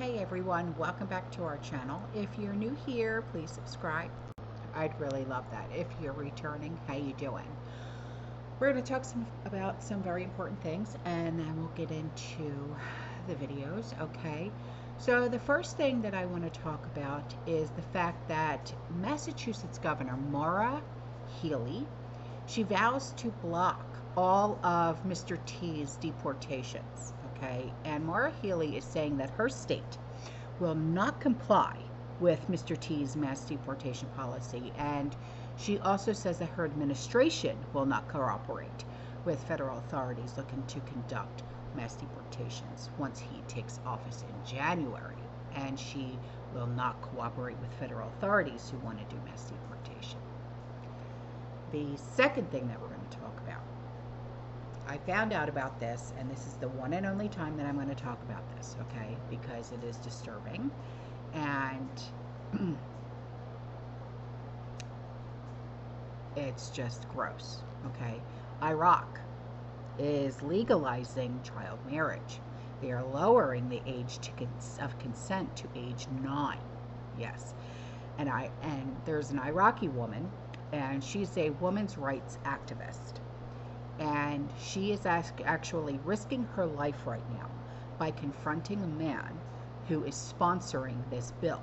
Hey everyone, welcome back to our channel. If you're new here, please subscribe. I'd really love that. If you're returning, how you doing? We're going to talk about some very important things, and then we'll get into the videos, okay? So the first thing that I want to talk about is the fact that Massachusetts Governor Maura Healey, she vows to block all of Mr. T's deportations, okay? And Maura Healey is saying that her state will not comply with Mr. T's mass deportation policy, and she also says that her administration will not cooperate with federal authorities looking to conduct mass deportations once he takes office in January, and she will not cooperate with federal authorities who want to do mass deportation. The second thing that we're going to talk about, I found out about this, and this is the one and only time that I'm going to talk about this, okay, because it is disturbing, and it's just gross, okay? Iraq is legalizing child marriage. They are lowering the age of consent to age 9, yes. And there's an Iraqi woman, and she's a women's rights activist. And she is actually risking her life right now by confronting a man who is sponsoring this bill.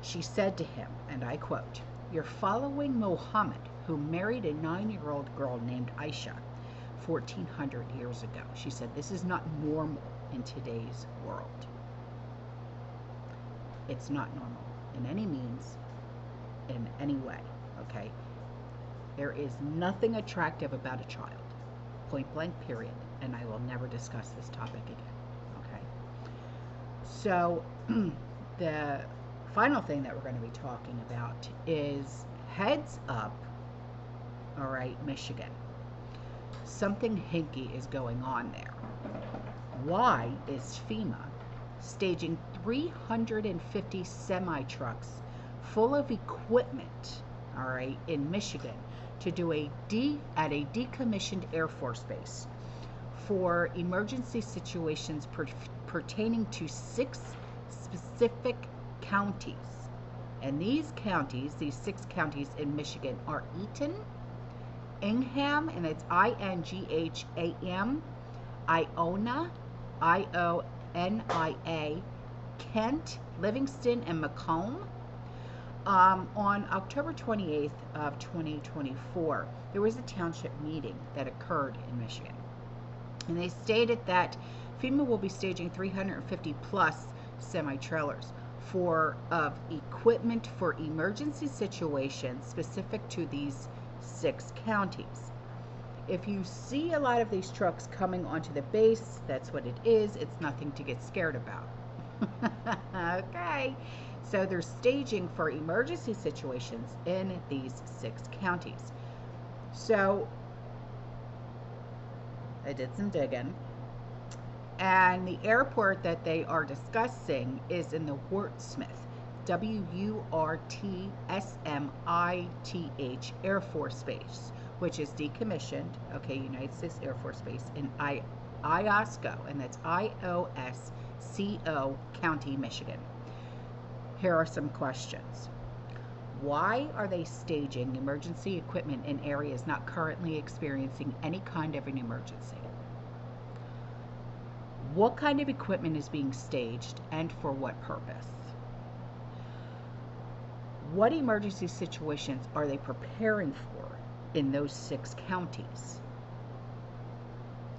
She said to him, and I quote, "You're following Muhammad, who married a 9-year-old girl named Aisha 1400 years ago." She said, "This is not normal in today's world. It's not normal in any means, in any way, okay? There is nothing attractive about a child, point blank, period, and I will never discuss this topic again, okay?" So the final thing that we're going to be talking about is heads up, all right, Michigan. Something hinky is going on there. Why is FEMA staging 350 semi-trucks full of equipment, all right, in Michigan to do at a decommissioned Air Force base for emergency situations pertaining to 6 specific counties? And these 6 counties in Michigan are Eaton, Ingham, and it's Ingham, Iona, Ionia, Kent, Livingston, and Macomb. On October 28th of 2024, there was a township meeting that occurred in Michigan, and they stated that FEMA will be staging 350 plus semi-trailers of equipment for emergency situations specific to these 6 counties. If you see a lot of these trucks coming onto the base, that's what it is. It's nothing to get scared about. Okay, so they're staging for emergency situations in these 6 counties. So I did some digging, and the airport that they are discussing is in the Wurtsmith, Wurtsmith Air Force Base, which is decommissioned, okay, United States Air Force Base in Iosco, and that's Iosco County, Michigan. Here are some questions. Why are they staging emergency equipment in areas not currently experiencing any kind of an emergency? What kind of equipment is being staged, and for what purpose? What emergency situations are they preparing for in those 6 counties?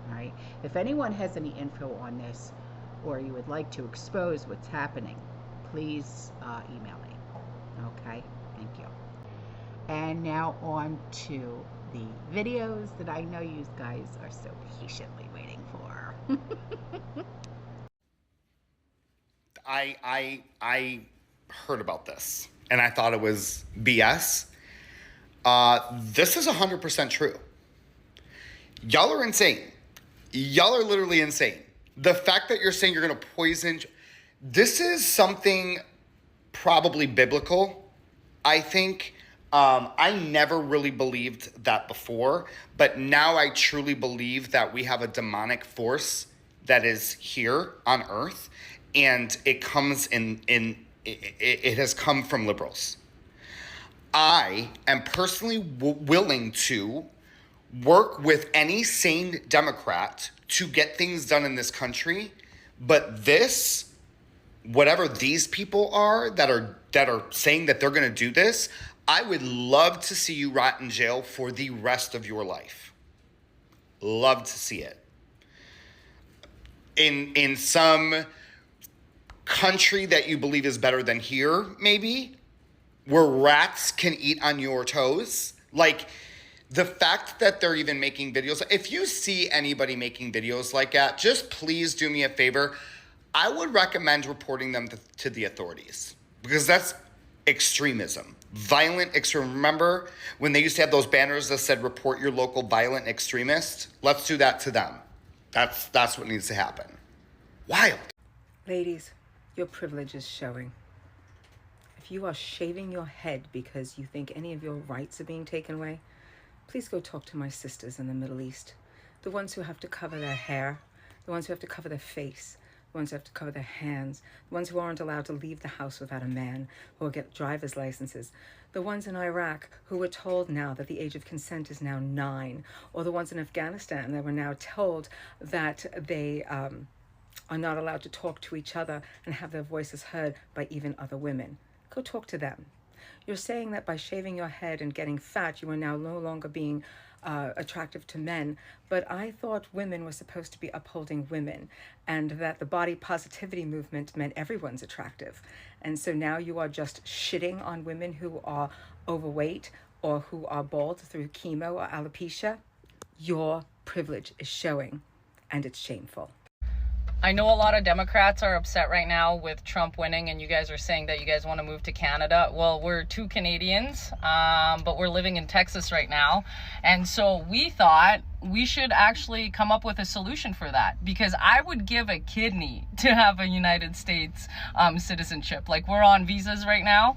All right. If anyone has any info on this, or you would like to expose what's happening, please email me. Okay, thank you. And now on to the videos that I know you guys are so patiently waiting for. I heard about this, and I thought it was BS. This is 100% true. Y'all are insane. Y'all are literally insane. The fact that you're saying you're going to poison, this is something probably biblical, I think. I never really believed that before, but now I truly believe that we have a demonic force that is here on earth, and it comes it has come from liberals. I am personally willing to work with any sane Democrat to get things done in this country, but this, whatever these people are that are saying that they're going to do this, I would love to see you rot in jail for the rest of your life. Love to see it. In some country that you believe is better than here, maybe, where rats can eat on your toes. Like, the fact that they're even making videos, if you see anybody making videos like that, just please do me a favor. I would recommend reporting them to the authorities, because that's extremism. Violent extremism. Remember when they used to have those banners that said, report your local violent extremist? Let's do that to them. That's what needs to happen. Wild. Ladies, your privilege is showing. If you are shaving your head because you think any of your rights are being taken away, please go talk to my sisters in the Middle East. The ones who have to cover their hair, the ones who have to cover their face, the ones who have to cover their hands, the ones who aren't allowed to leave the house without a man or get driver's licenses, the ones in Iraq who were told now that the age of consent is now 9, or the ones in Afghanistan that were now told that they are not allowed to talk to each other and have their voices heard by even other women. Go talk to them. You're saying that by shaving your head and getting fat, you are now no longer being attractive to men, but I thought women were supposed to be upholding women, and that the body positivity movement meant everyone's attractive. And so now you are just shitting on women who are overweight or who are bald through chemo or alopecia. Your privilege is showing, and it's shameful. I know a lot of Democrats are upset right now with Trump winning, and you guys are saying that you guys want to move to Canada. Well, we're 2 Canadians, but we're living in Texas right now. And so we thought we should actually come up with a solution for that, because I would give a kidney to have a United States citizenship. Like, we're on visas right now.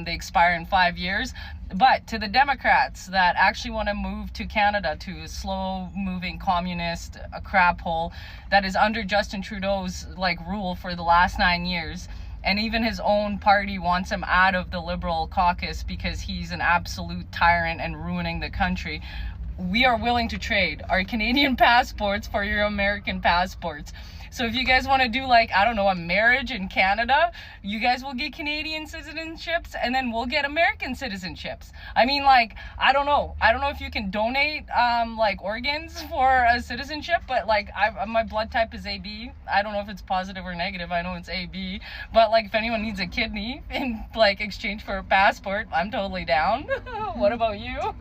They expire in 5 years. But to the Democrats that actually want to move to Canada, to a slow-moving communist crap hole that is under Justin Trudeau's rule for the last 9 years, and even his own party wants him out of the Liberal caucus because he's an absolute tyrant and ruining the country. We are willing to trade our Canadian passports for your American passports. So if you guys want to do a marriage in Canada, you guys will get Canadian citizenships and then we'll get American citizenships. I mean, I don't know if you can donate organs for a citizenship, but my blood type is AB. I don't know if it's positive or negative. I know it's AB, but if anyone needs a kidney in exchange for a passport, I'm totally down. What about you?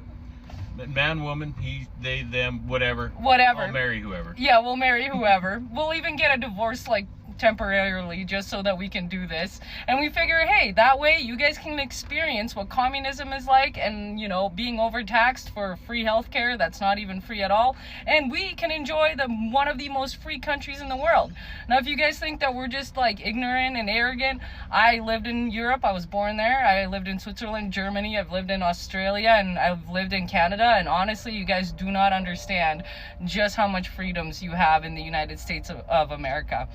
Man, woman, he, they, them, whatever. I'll marry whoever. Yeah, we'll marry whoever. We'll even get a divorce temporarily just so that we can do this. And we figure, hey, that way you guys can experience what communism is like, and being overtaxed for free healthcare that's not even free at all, and we can enjoy one of the most free countries in the world. Now, if you guys think that we're just ignorant and arrogant, I lived in Europe. I was born there. I lived in Switzerland, Germany. I've lived in Australia, and I've lived in Canada, and honestly, you guys do not understand just how much freedoms you have in the United States of America.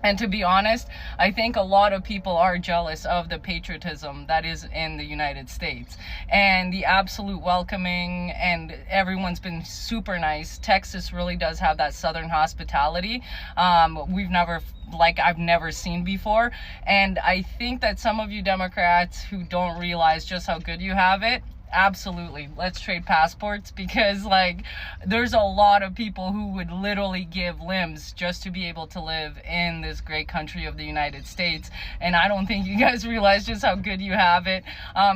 And to be honest, I think a lot of people are jealous of the patriotism that is in the United States and the absolute welcoming, and everyone's been super nice. Texas really does have that Southern hospitality. I've never seen before. And I think that some of you Democrats who don't realize just how good you have it, absolutely, let's trade passports, because there's a lot of people who would literally give limbs just to be able to live in this great country of the United States, and I don't think you guys realize just how good you have it.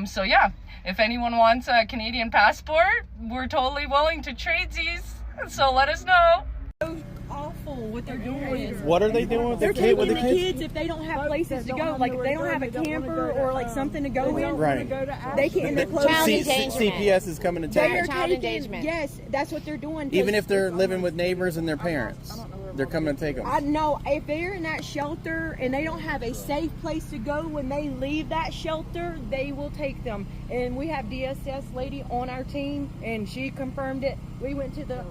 So yeah, if anyone wants a Canadian passport, we're totally willing to trade these, so let us know. Awful what they're doing. What are they doing with They're taking the kids if they don't have places to go, if they don't have a camper or something to go in. Right. They can't. They're closed. CPS is coming to take They're them. taking. Yes, that's what they're doing. Even if they're living with neighbors and their parents, they're coming to take them. I know if they're in that shelter and they don't have a safe place to go when they leave that shelter, they will take them. And we have DSS lady on our team, and she confirmed it. We went to the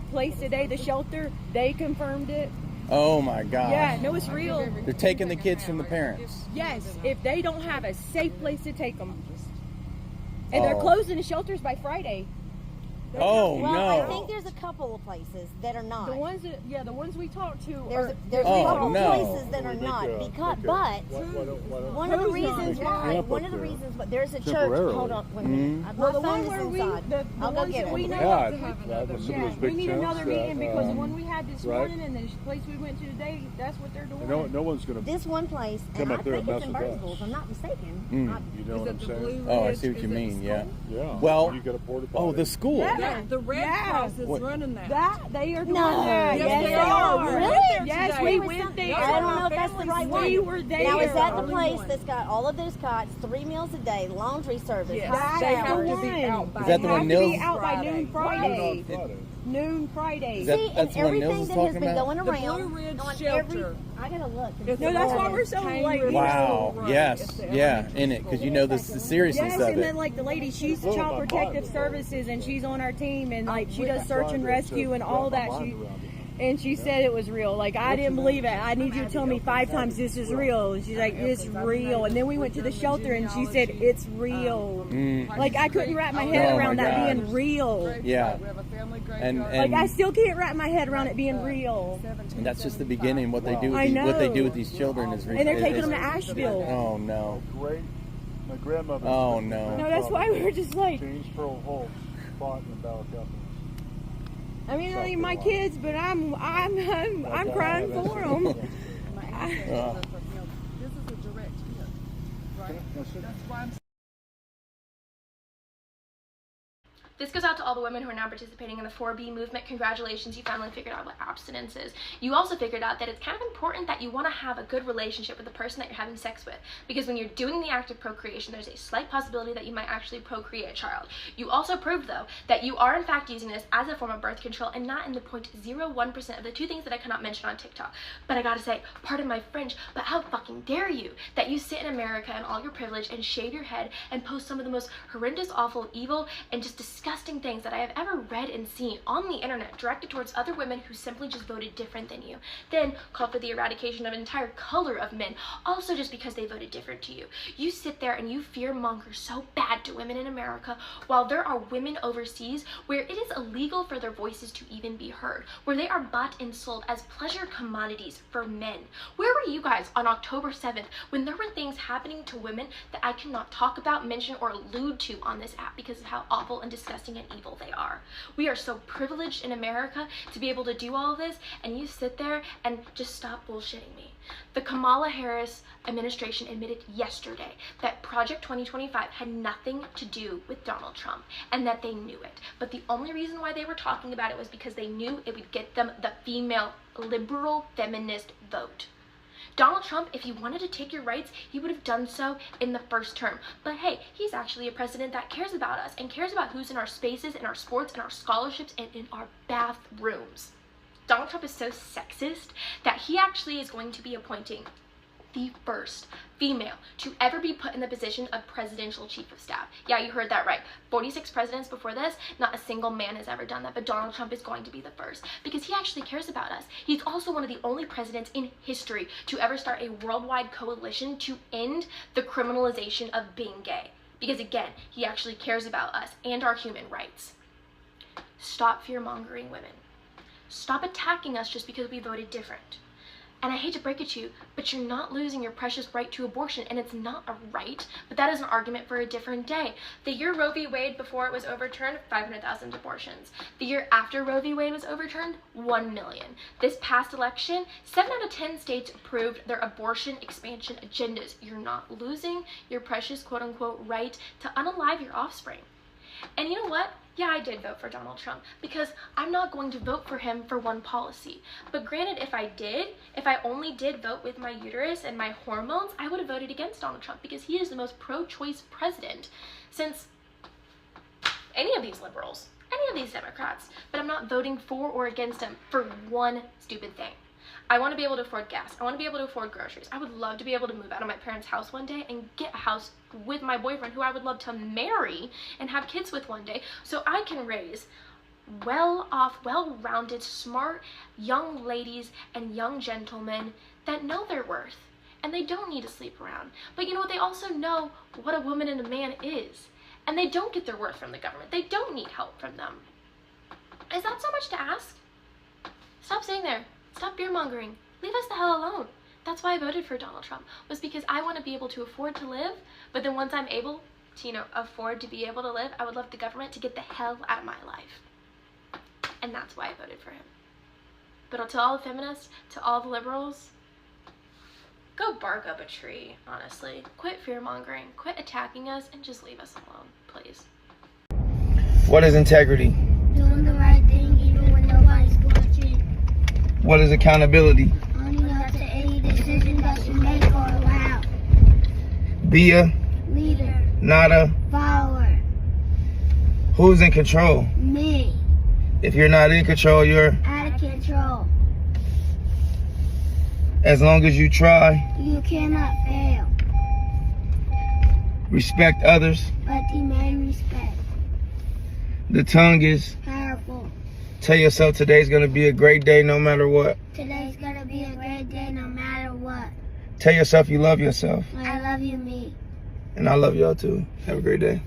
place today, the shelter, they confirmed it. Oh my God. Yeah, no, it's real. They're taking the kids from the parents. Yes, if they don't have a safe place to take them. And they're closing the shelters by Friday. Oh, well, no. I think there's a couple of places that are not. The ones that, the ones we talked to. There's a couple no. places that are not because, but one of the reasons why, but there's a church. Hold on, wait a minute. My phone is inside. I'll go get it. We know we need another meeting because the one we had this morning and the place we went to today, that's what they're doing. No one's going to. This one place, and I think it's in Burnsville, if I'm not mistaken. You know what I'm saying? Oh, I see what you mean. Yeah. Yeah. Well, you got a porta potty. the school. Yeah, the Red Cross is running that. They are doing No. that. Yes, Yes, they are. Really? Yes, we went there. I don't know if that's the right one. We were there. Now, is that the place that's got all of those cots, 3 meals a day, laundry service, Yes. hot They showers? have to be out by Is that the one Nils? Be out by noon Friday. Noon Friday. Is that- See, that's and the one Nils everything is that has talking been about? going The around Blue Ridge on Shelter. I gotta look. No, that's why we're so like. Wow. Right. Yes. It's the Yeah. elementary In it, because you know the seriousness Yes, of and then it. like the lady, she's Child Protective Services, and she's on our team, and like she does search and rescue and all that. She said it was real. Like I didn't believe it. I need you to tell me 5 times this is real. And she's like, it's real. And then we went to the shelter, and she said it's real. Like I couldn't wrap my head Oh, around my that God. being real. Yeah. We have a family And Like I still can't wrap my head around it being real. and that's just the beginning. What they do. With I what they know. do with these children is. And they're taking is- them to Asheville. Oh no. Great. My grandmother. Oh no. No, that's why we were just like. James Pearl Holtz fought in the Battle of Company. I mean, I need my kids, but I'm crying for them. This is a direct hit, right? That's why I'm. This goes out to all the women who are now participating in the 4B movement. Congratulations, you finally figured out what abstinence is. You also figured out that it's kind of important that you want to have a good relationship with the person that you're having sex with, because when you're doing the act of procreation, there's a slight possibility that you might actually procreate a child. You also proved, though, that you are in fact using this as a form of birth control and not in the 0.01% of the 2 things that I cannot mention on TikTok. But I gotta say, pardon my French, but how fucking dare you that you sit in America and all your privilege and shave your head and post some of the most horrendous, awful, evil, and just disgusting things that I have ever read and seen on the internet directed towards other women who simply just voted different than you. Then call for the eradication of an entire color of men, also just because they voted different to you. You sit there and you fearmonger so bad to women in America while there are women overseas where it is illegal for their voices to even be heard, where they are bought and sold as pleasure commodities for men. Where were you guys on October 7th when there were things happening to women that I cannot talk about, mention, or allude to on this app because of how awful and disgusting and evil they are? We are so privileged in America to be able to do all of this, and you sit there and just stop bullshitting me. The Kamala Harris administration admitted yesterday that Project 2025 had nothing to do with Donald Trump and that they knew it. But the only reason why they were talking about it was because they knew it would get them the female liberal feminist vote. Donald Trump, if he wanted to take your rights, he would have done so in the first term. But hey, he's actually a president that cares about us and cares about who's in our spaces, in our sports, in our scholarships, and in our bathrooms. Donald Trump is so sexist that he actually is going to be appointing the first female to ever be put in the position of presidential chief of staff. Yeah, you heard that right. 46 presidents before this, not a single man has ever done that, but Donald Trump is going to be the first because he actually cares about us. He's also one of the only presidents in history to ever start a worldwide coalition to end the criminalization of being gay. Because again, he actually cares about us and our human rights. Stop fear-mongering women. Stop attacking us just because we voted different. And I hate to break it to you, but you're not losing your precious right to abortion, and it's not a right, but that is an argument for a different day. The year Roe v. Wade, before it was overturned, 500,000 abortions. The year after Roe v. Wade was overturned, 1 million. This past election, 7 out of 10 states approved their abortion expansion agendas. You're not losing your precious quote-unquote right to unalive your offspring. And you know what? Yeah, I did vote for Donald Trump because I'm not going to vote for him for one policy. But granted, if I only did vote with my uterus and my hormones, I would have voted against Donald Trump because he is the most pro-choice president since any of these liberals, any of these Democrats. But I'm not voting for or against him for one stupid thing. I want to be able to afford gas. I want to be able to afford groceries. I would love to be able to move out of my parents' house one day and get a house with my boyfriend who I would love to marry and have kids with one day so I can raise well-off, well-rounded, smart young ladies and young gentlemen that know their worth, and they don't need to sleep around. But you know what? They also know what a woman and a man is, and they don't get their worth from the government. They don't need help from them. Is that so much to ask? Stop sitting there. Stop beer-mongering. Leave us the hell alone. That's why I voted for Donald Trump, was because I want to be able to afford to live, but then once I'm able to, you know, afford to be able to live, I would love the government to get the hell out of my life. And that's why I voted for him. But to all the feminists, to all the liberals, go bark up a tree, honestly. Quit fear-mongering, quit attacking us, and just leave us alone, please. What is integrity? Doing the right thing even when nobody's watching. What is accountability? Owning up to any decision that you make or allow. Be a leader, not a follower. Who's in control? Me. If you're not in control, you're out of control. As long as you try, you cannot fail. Respect others, but demand respect. The tongue is powerful. Tell yourself today's gonna be a great day no matter what. Today's gonna be a great day no matter what. Tell yourself you love yourself. I love you, me. And I love y'all too. Have a great day.